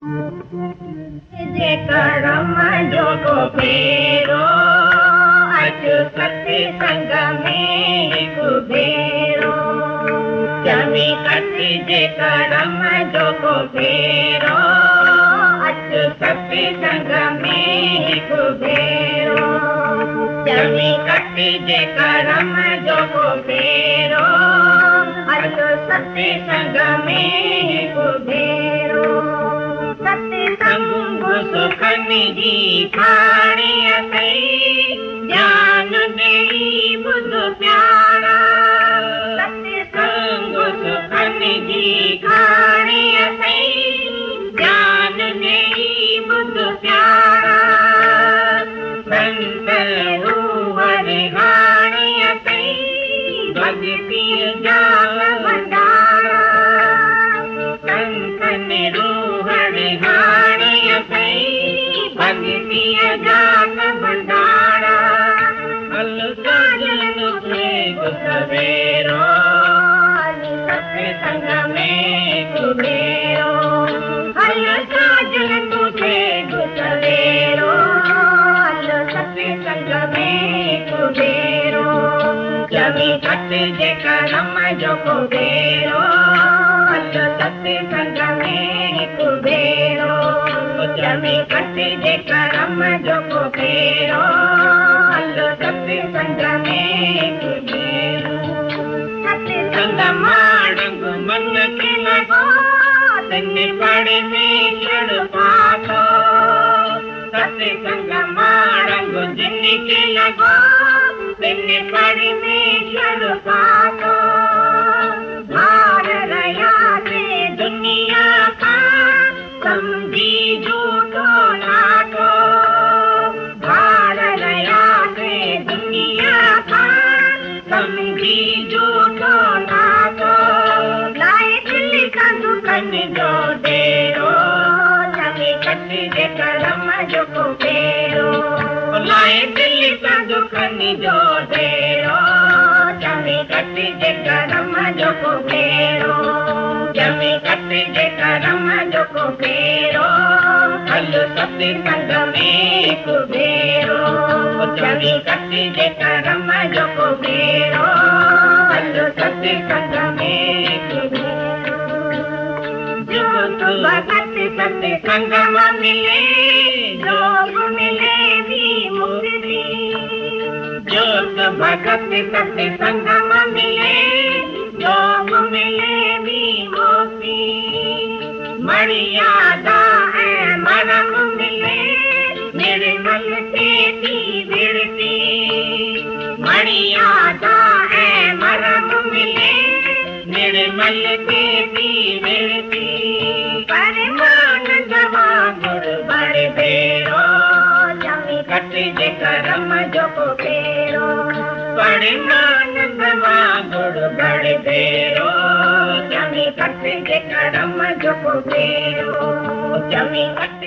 जे करम जोगो फेरो अच सती संग में हिक भेरो जमी कटी जे करम जोगो फेरो अच सती संग में हिक भेरो जमी कटी जे करम जोगो फेरो अच सती संग में हिक भेरो सुखनी जी खाणी अथई जान देई बुध प्यारा सत्संग सुखनी जी खाणी अथई जान देई बुध प्यारा संत रूह रिहाणी अथई भगती जाल भंडारा संत रूह रिहाणी भगती जान भंडारा हल साजन भेग सवेरो सत्संग में कुबेरो हल साजन भेग सवेरो हल सत्संग में कुबेरो जमी कट जे करम जो कुबेरो हल सत्संग में कुबेरो जमी कटी जे करम जो कुबेरो हल सत्संग में कुबेरो सत्संग माण्ग मन के लगो तिन परमेश्वर पाथो सत्संग माण्ग जिन के लगो तिन परमेश्वर पाथो भार रया से दुनिया का समझी झूठो नाटो भार रया से दुनिया का समझी झूठो नाटो लाए दिल का दुखन जो डेरो जमी कटी जे करम जो कुबेरो लाए दिल का दुखन जो डेरो जमी कटी जे करम जो कुबेरो जमी कटी जे करम जो कुबेरो हल सत्संग में कुबेरो जमी कटी जे करम जो कुबेरो हल सत्संग में कुबेरो जो तो भगत सत्संग में मिले जोग मिले भी मुक्ति जो तो भगत सत्संग में मिले जोग मिले भी मुक्ति मर्यादा है मरम मिले निर्मल से भी विरती मर्यादा है मरम मिले निर्मल से भी विरती परमानंद गुर बड़ बेरो जमी कटी जे करम जो कुबेरो परमानंद गुर बड़ बेरो जमी कटी जे करम जो कुबेरो जमी कटी